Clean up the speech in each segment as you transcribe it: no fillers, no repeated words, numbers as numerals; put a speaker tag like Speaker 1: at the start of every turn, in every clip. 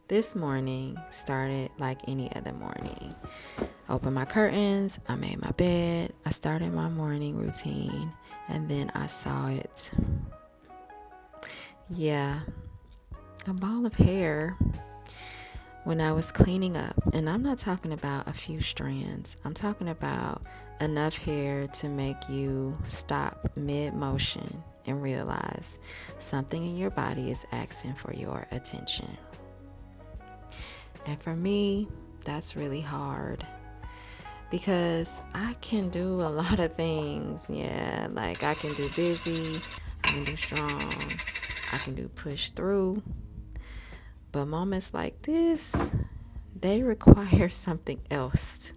Speaker 1: This morning started like any other morning. Opened my curtains, I made my bed, I started my morning routine, and then I saw it. Yeah, a ball of hair when I was cleaning up. And I'm not talking about a few strands, I'm talking about enough hair to make you stop mid-motion and realize something in your body is asking for your attention. And for me, that's really hard because I can do a lot of things. Yeah, like I can do busy, I can do strong, I can do push through. But moments like this, they require something else.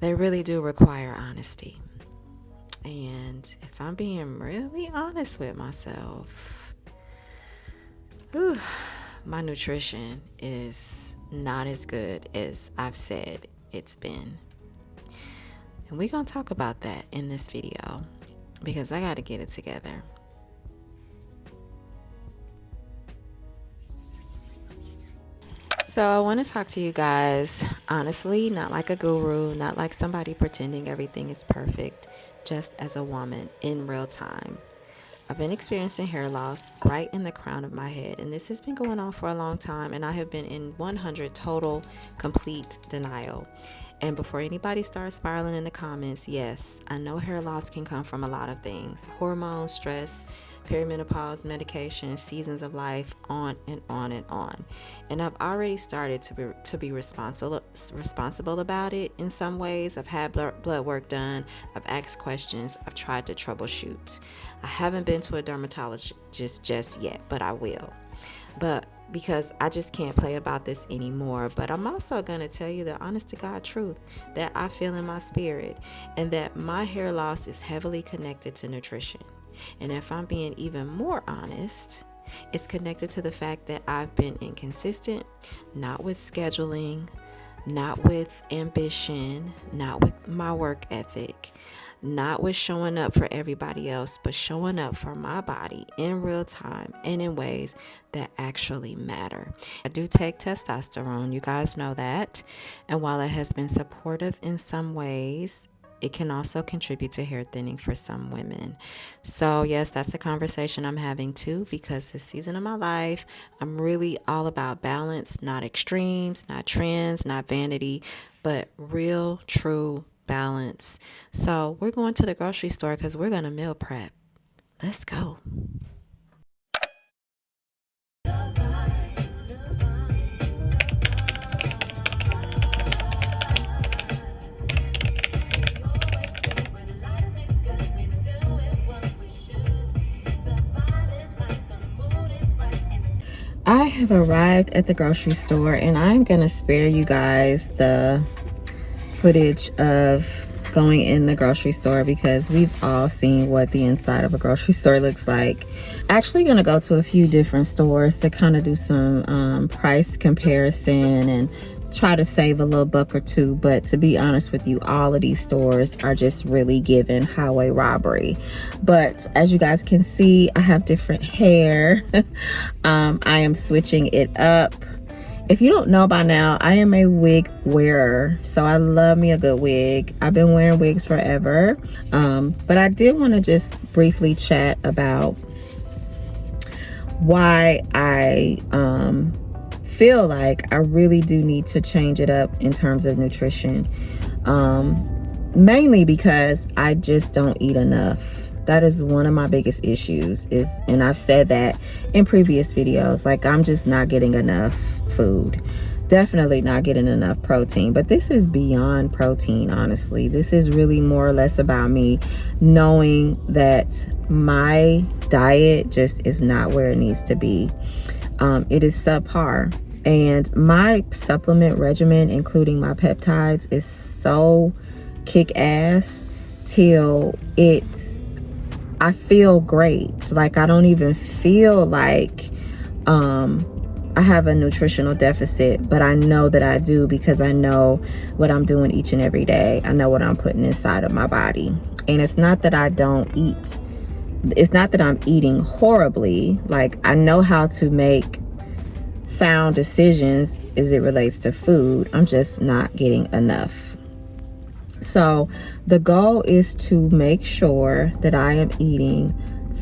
Speaker 1: They really do require honesty. And if I'm being really honest with myself, my nutrition is not as good as I've said it's been. And we're going to talk about that in this video because I got to get it together. So I want to talk to you guys honestly, not like a guru, not like somebody pretending everything is perfect, just as a woman in real time. I've been experiencing hair loss right in the crown of my head, and this has been going on for a long time, and I have been in 100 total complete denial. And before anybody starts spiraling in the comments, yes, I know hair loss can come from a lot of things: hormones, stress, perimenopause, medication, seasons of life, on and on and on. And I've already started to be responsible about it in some ways. I've had blood work done, I've asked questions, I've tried to troubleshoot. I haven't been to a dermatologist just yet, but I will. But because I just can't play about this anymore. But I'm also going to tell you the honest to God truth that I feel in my spirit, and that my hair loss is heavily connected to nutrition. And if I'm being even more honest, it's connected to the fact that I've been inconsistent, not with scheduling, not with ambition, not with my work ethic, not with showing up for everybody else, but showing up for my body in real time and in ways that actually matter. I do take testosterone, you guys know that. And while it has been supportive in some ways, it can also contribute to hair thinning for some women. So yes, that's a conversation I'm having too, because this season of my life, I'm really all about balance, not extremes, not trends, not vanity, but real, true balance. So we're going to the grocery store because we're going to meal prep. Let's go. I have arrived at the grocery store, and I'm going to spare you guys the footage of going in the grocery store because we've all seen what the inside of a grocery store looks like. Actually going to go to a few different stores to kind of do some price comparison and try to save a little buck or two. But to be honest with you, all of these stores are just really giving highway robbery. But as you guys can see, I have different hair. I am switching it up. If you don't know by now, I am a wig wearer, so I love me a good wig. I've been wearing wigs forever, but I did want to just briefly chat about why I feel like I really do need to change it up in terms of nutrition, mainly because I just don't eat enough. That is one of my biggest issues, and I've said that in previous videos, like I'm just not getting enough food. Definitely not getting enough protein. But this is beyond protein, honestly. This is really more or less about me knowing that my diet just is not where it needs to be. It is subpar. And my supplement regimen, including my peptides, is so kick-ass till I feel great. Like I don't even feel like I have a nutritional deficit, but I know that I do because I know what I'm doing each and every day. I know what I'm putting inside of my body. And it's not that I don't eat. It's not that I'm eating horribly. Like I know how to make sound decisions as it relates to food. I'm just not getting enough. So the goal is to make sure that I am eating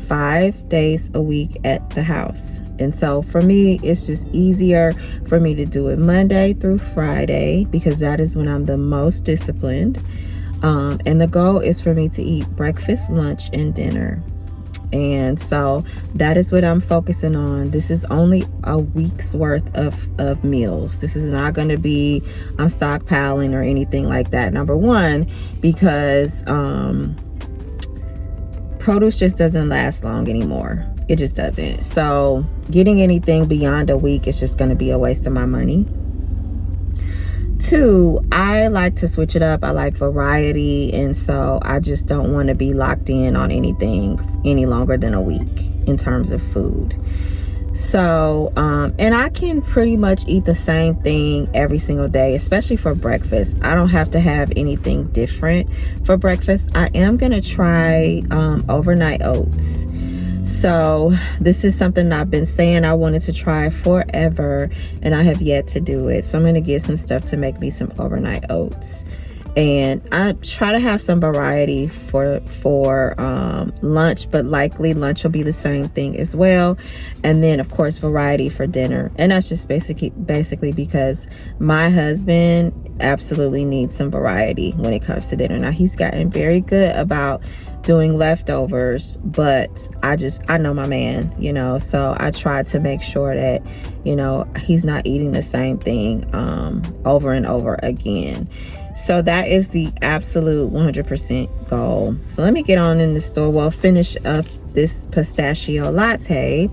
Speaker 1: 5 days a week at the house. And so for me, it's just easier for me to do it Monday through Friday, because that is when I'm the most disciplined. And the goal is for me to eat breakfast, lunch, and dinner. And so that is what I'm focusing on. This is only a week's worth of meals. This is not going to be, I'm stockpiling or anything like that. Number one, because produce just doesn't last long anymore. It just doesn't. So getting anything beyond a week is just going to be a waste of my money. Two, I like to switch it up. I like variety, and so I just don't want to be locked in on anything any longer than a week in terms of food. So, and I can pretty much eat the same thing every single day, especially for breakfast. I don't have to have anything different for breakfast. I am going to try overnight oats. So this is something I've been saying I wanted to try forever, and I have yet to do it. So I'm going to get some stuff to make me some overnight oats. And I try to have some variety for lunch, but likely lunch will be the same thing as well. And then of course variety for dinner. And that's just basically because my husband absolutely needs some variety when it comes to dinner. Now he's gotten very good about doing leftovers, but I know my man, so I try to make sure that, he's not eating the same thing over and over again. So that is the absolute 100% goal. So let me get on in the store. Well, finish up this pistachio latte.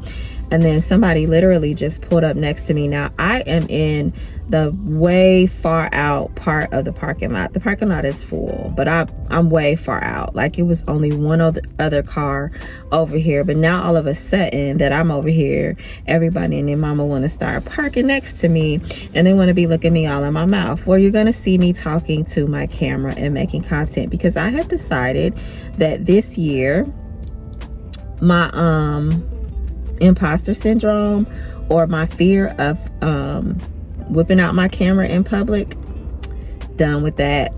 Speaker 1: And then somebody literally just pulled up next to me. Now I am in the way far out part of the parking lot. The parking lot is full, but I'm way far out. Like it was only one other car over here. But now all of a sudden that I'm over here, everybody and their mama want to start parking next to me, and they want to be looking me all in my mouth. Well, you're going to see me talking to my camera and making content, because I have decided that this year my imposter syndrome, or my fear of whipping out my camera in public, done with that.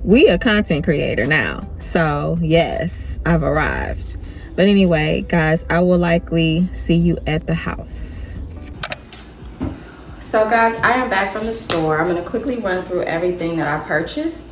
Speaker 1: We a content creator now, so yes, I've arrived. But anyway, guys, I will likely see you at the house. So guys, I am back from the store. I'm going to quickly run through everything that I purchased.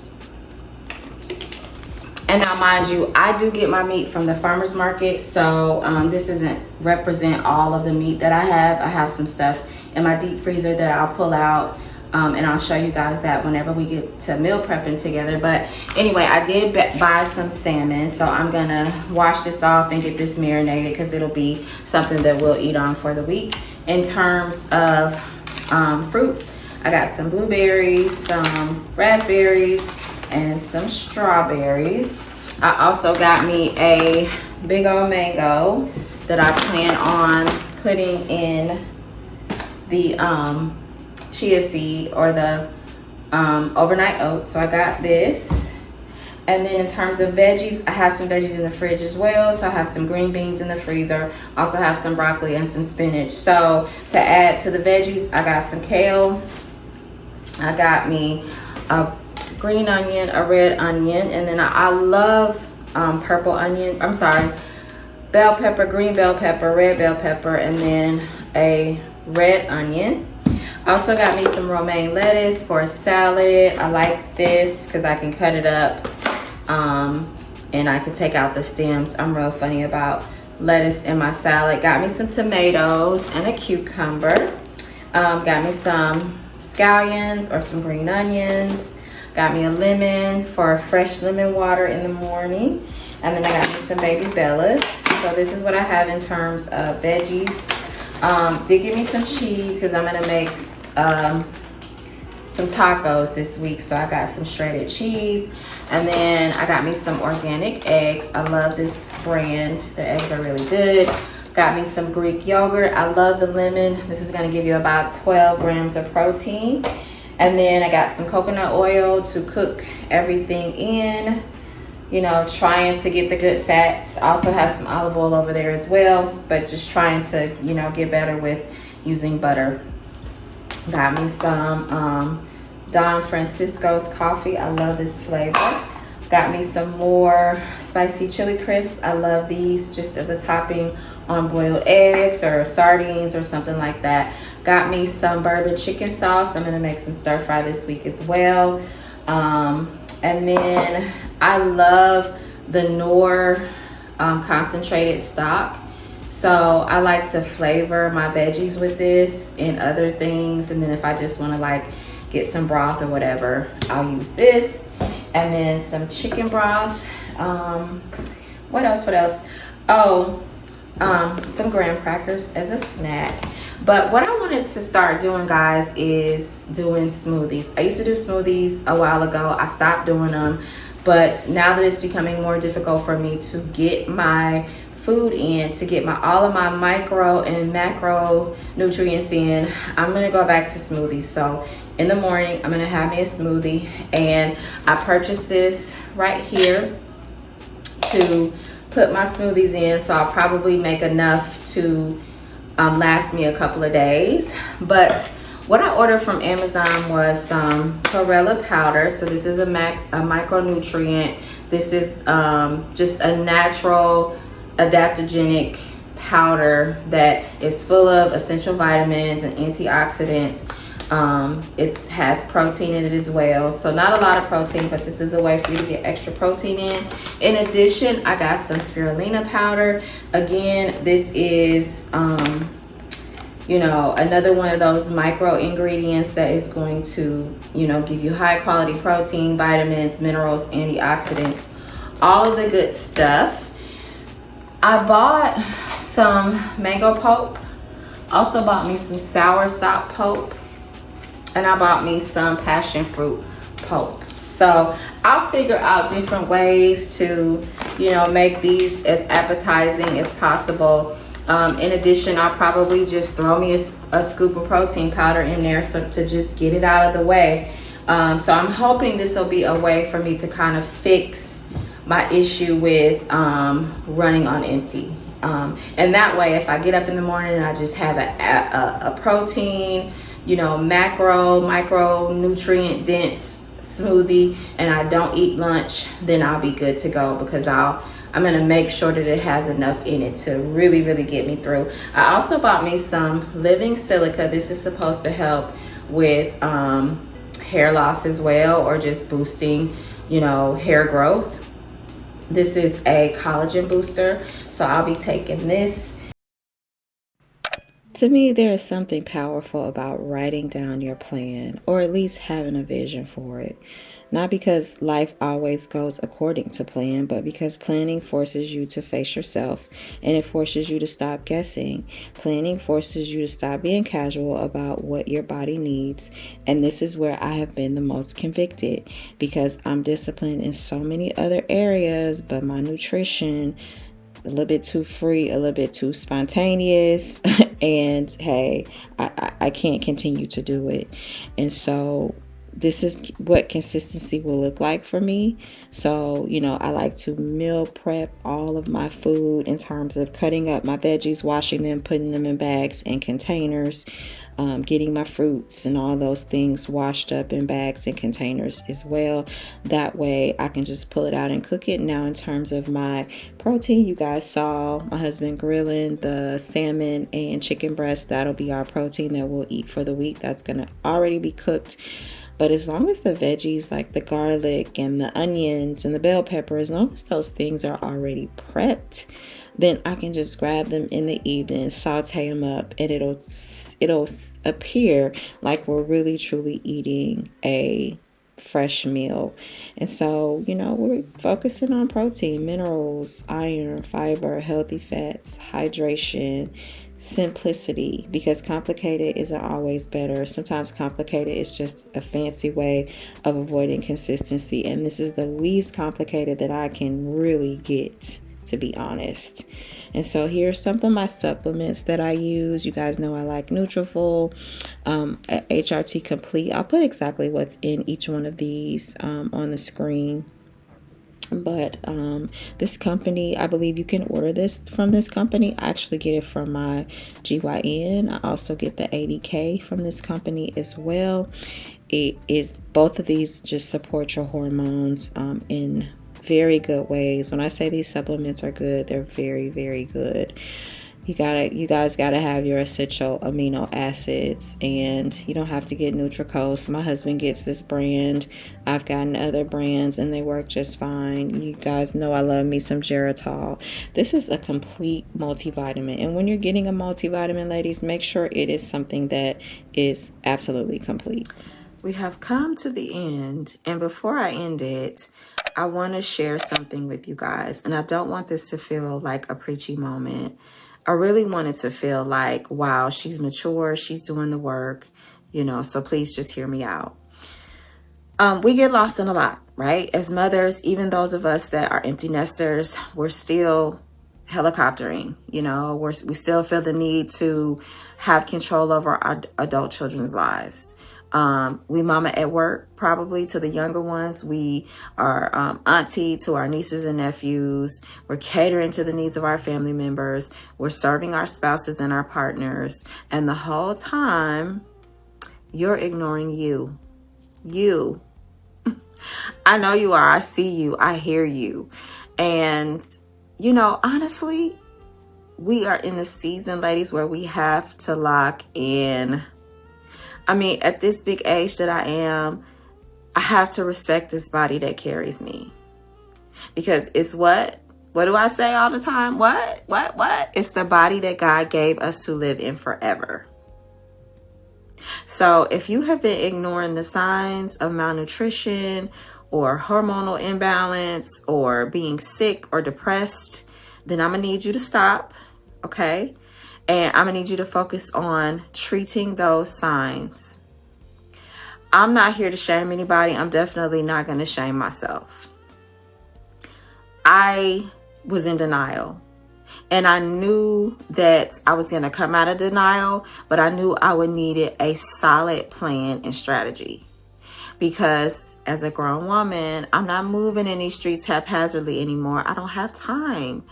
Speaker 1: And now, mind you, I do get my meat from the farmer's market, so this doesn't represent all of the meat that I have. I have some stuff in my deep freezer that I'll pull out, and I'll show you guys that whenever we get to meal prepping together. But anyway, I did buy some salmon, so I'm going to wash this off and get this marinated, because it'll be something that we'll eat on for the week. In terms of fruits, I got some blueberries, some raspberries, and some strawberries. I also got me a big old mango that I plan on putting in the chia seed, or the overnight oats. So I got this. And then in terms of veggies, I have some veggies in the fridge as well. So I have some green beans in the freezer. Also have some broccoli and some spinach. So to add to the veggies, I got some kale. I got me a green onion, a red onion, and then I love purple onion. I'm sorry, bell pepper, green bell pepper, red bell pepper, and then a red onion. Also got me some romaine lettuce for a salad. I like this because I can cut it up and I can take out the stems. I'm real funny about lettuce in my salad. Got me some tomatoes and a cucumber. Got me some scallions or some green onions. Got me a lemon for fresh lemon water in the morning. And then I got me some baby bellas. So this is what I have in terms of veggies. Did give me some cheese because I'm gonna make some tacos this week. So I got some shredded cheese. And then I got me some organic eggs. I love this brand. The eggs are really good. Got me some Greek yogurt. I love the lemon. This is gonna give you about 12 grams of protein. And then I got some coconut oil to cook everything in, trying to get the good fats. I also have some olive oil over there as well, but just trying to, get better with using butter. Got me some Don Francisco's coffee. I love this flavor. Got me some more spicy chili crisps. I love these just as a topping on boiled eggs or sardines or something like that. Got me some bourbon chicken sauce. I'm gonna make some stir fry this week as well. And then I love the Knorr concentrated stock. So I like to flavor my veggies with this and other things. And then if I just want to like get some broth or whatever, I'll use this. And then some chicken broth. What else? Oh, some graham crackers as a snack. But what I wanted to start doing, guys, is doing smoothies. I used to do smoothies a while ago. I stopped doing them. But now that it's becoming more difficult for me to get my food in, to get all of my micro and macro nutrients in, I'm gonna go back to smoothies. So in the morning, I'm gonna have me a smoothie, and I purchased this right here to put my smoothies in. So I'll probably make enough to last me a couple of days. But what I ordered from Amazon was some chlorella powder. So this is a micronutrient. This is just a natural adaptogenic powder that is full of essential vitamins and antioxidants. It has protein in it as well. So not a lot of protein, but this is a way for you to get extra protein in. In addition, I got some spirulina powder. Again, this is another one of those micro ingredients that is going to, give you high quality protein, vitamins, minerals, antioxidants, all of the good stuff. I bought some mango pulp, also bought me some soursop pulp, and I bought me some passion fruit pulp. So I'll figure out different ways to, make these as appetizing as possible. In addition, I'll probably just throw me a scoop of protein powder in there so to just get it out of the way. So I'm hoping this will be a way for me to kind of fix my issue with running on empty. And that way, if I get up in the morning and I just have a protein, macro, micronutrient dense smoothie, and I don't eat lunch, then I'll be good to go, because I'm going to make sure that it has enough in it to really, really get me through. I also bought me some living silica. This is supposed to help with hair loss as well, or just boosting, hair growth. This is a collagen booster, so I'll be taking this. To me, there is something powerful about writing down your plan, or at least having a vision for it. Not because life always goes according to plan, but because planning forces you to face yourself, and it forces you to stop guessing. Planning forces you to stop being casual about what your body needs. And this is where I have been the most convicted, because I'm disciplined in so many other areas, but my nutrition, a little bit too free, a little bit too spontaneous, and hey, I can't continue to do it. And so this is what consistency will look like for me. So, I like to meal prep all of my food in terms of cutting up my veggies, washing them, putting them in bags and containers, getting my fruits and all those things washed up in bags and containers as well. That way I can just pull it out and cook it. Now, in terms of my protein, you guys saw my husband grilling the salmon and chicken breast. That'll be our protein that we'll eat for the week. That's going to already be cooked. But as long as the veggies, like the garlic and the onions and the bell pepper, as long as those things are already prepped, then I can just grab them in the evening, saute them up, and it'll appear like we're really truly eating a fresh meal. And so, we're focusing on protein, minerals, iron, fiber, healthy fats, hydration, simplicity, because complicated isn't always better. Sometimes complicated is just a fancy way of avoiding consistency, and this is the least complicated that I can really get, to be honest. And so here's some of my supplements that I use. You guys know I like Nutrafol, HRT Complete. I'll put exactly what's in each one of these on the screen. But this company, I believe you can order this from this company. I actually get it from my GYN. I also get the 80K from this company as well. It is, both of these just support your hormones in very good ways. When I say these supplements are good, they're very, very good. You guys gotta have your essential amino acids, and you don't have to get Nutracol. My husband gets this brand. I've gotten other brands and they work just fine. You guys know I love me some Geritol. This is a complete multivitamin, and when you're getting a multivitamin, ladies, make sure it is something that is absolutely complete. We have come to the end, and before I end it, I want to share something with you guys, and I don't want this to feel like a preachy moment. I really want it to feel like, wow, she's mature, she's doing the work, so please just hear me out. We get lost in a lot, right? As mothers, even those of us that are empty nesters, we're still helicoptering, we still feel the need to have control over our adult children's lives. We mama at work, probably to the younger ones. We are auntie to our nieces and nephews. We're catering to the needs of our family members. We're serving our spouses and our partners. And the whole time, you're ignoring you. You. I know you are. I see you. I hear you. And, honestly, we are in a season, ladies, where we have to lock in. At this big age that I am, I have to respect this body that carries me. Because it's what do I say all the time? What? It's the body that God gave us to live in forever. So if you have been ignoring the signs of malnutrition or hormonal imbalance or being sick or depressed, then I'm going to need you to stop, okay? And I'm going to need you to focus on treating those signs. I'm not here to shame anybody. I'm definitely not going to shame myself. I was in denial. And I knew that I was going to come out of denial, but I knew I would need a solid plan and strategy. Because as a grown woman, I'm not moving in these streets haphazardly anymore. I don't have time.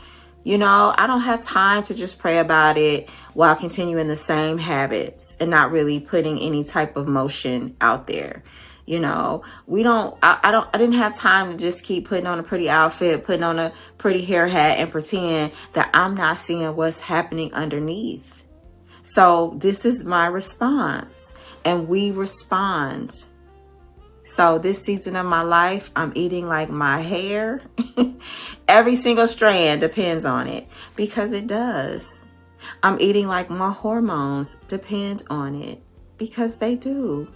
Speaker 1: I don't have time to just pray about it while continuing the same habits and not really putting any type of motion out there. I didn't have time to just keep putting on a pretty outfit, putting on a pretty hair hat and pretend that I'm not seeing what's happening underneath. So this is my response, and we respond. So this season of my life, I'm eating like my hair. Every single strand depends on it, because it does. I'm eating like my hormones depend on it, because they do.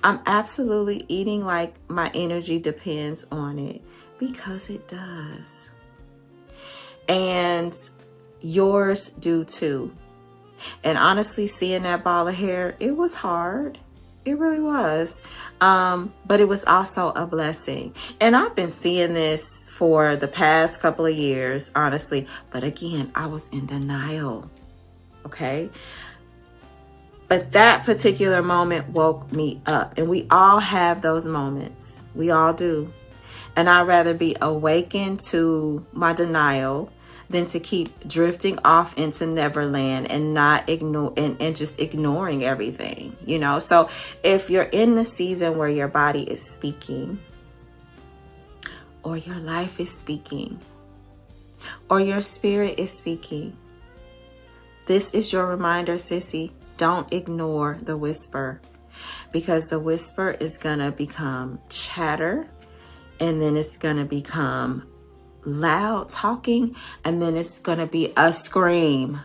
Speaker 1: I'm absolutely eating like my energy depends on it, because it does. And yours do too. And honestly, seeing that ball of hair, it was hard. It really was. But it was also a blessing. And I've been seeing this for the past couple of years, honestly. But again, I was in denial. Okay. But that particular moment woke me up. And we all have those moments. We all do. And I'd rather be awakened to my denial than to keep drifting off into Neverland and not ignore and just ignoring everything, So if you're in the season where your body is speaking, or your life is speaking, or your spirit is speaking, this is your reminder, sissy. Don't ignore the whisper, because the whisper is gonna become chatter, and then it's gonna become loud talking, and then it's gonna be a scream.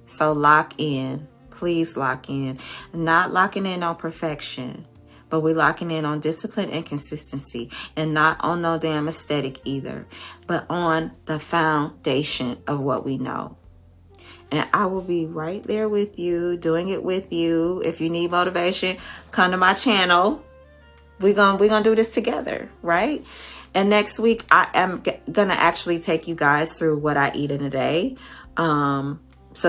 Speaker 1: So lock in. Please lock in. Not locking in on perfection, but we're locking in on discipline and consistency, and not on no damn aesthetic either, but on the foundation of what we know. And I will be right there with you, doing it with you. If you need motivation, come to my channel. We're gonna do this together, right? And next week, I am going to actually take you guys through what I eat in a day, so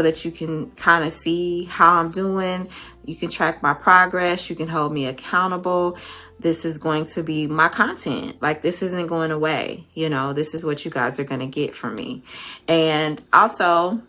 Speaker 1: that you can kind of see how I'm doing, You can track my progress. You can hold me accountable. This is going to be my content. Like, this isn't going away. You know, this is what you guys are going to get from me. And also,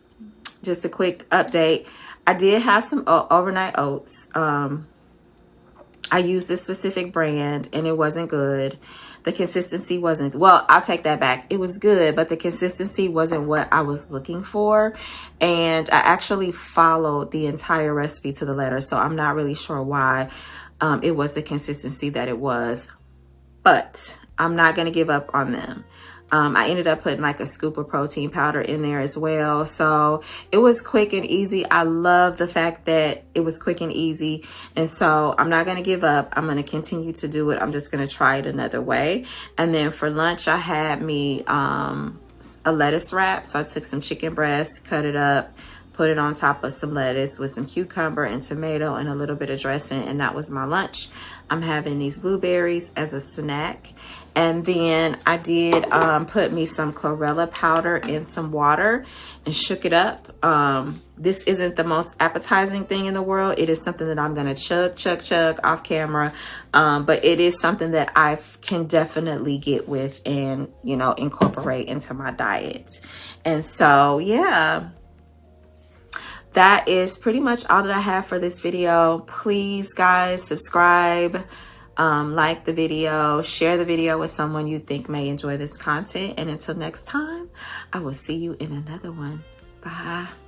Speaker 1: just a quick update. I did have some overnight oats. I used a specific brand and it wasn't good. The consistency wasn't, well, I'll take that back. It was good, but the consistency wasn't what I was looking for. And I actually followed the entire recipe to the letter. So I'm not really sure why it was the consistency that it was, but I'm not going to give up on them. I ended up putting like a scoop of protein powder in there as well. So it was quick and easy. I love the fact that it was quick and easy. And so I'm not going to give up. I'm going to continue to do it. I'm just going to try it another way. And then for lunch, I had me a lettuce wrap. So I took some chicken breast, cut it up, put it on top of some lettuce with some cucumber and tomato and a little bit of dressing. And that was my lunch. I'm having these blueberries as a snack. And then I did put me some chlorella powder in some water and shook it up. This isn't the most appetizing thing in the world. It is something that I'm going to chug off camera. But it is something that I can definitely get with and, you know, incorporate into my diet. And so, yeah. That is pretty much all that I have for this video. Please, guys, subscribe, like the video, share the video with someone you think may enjoy this content. And until next time, I will see you in another one. Bye.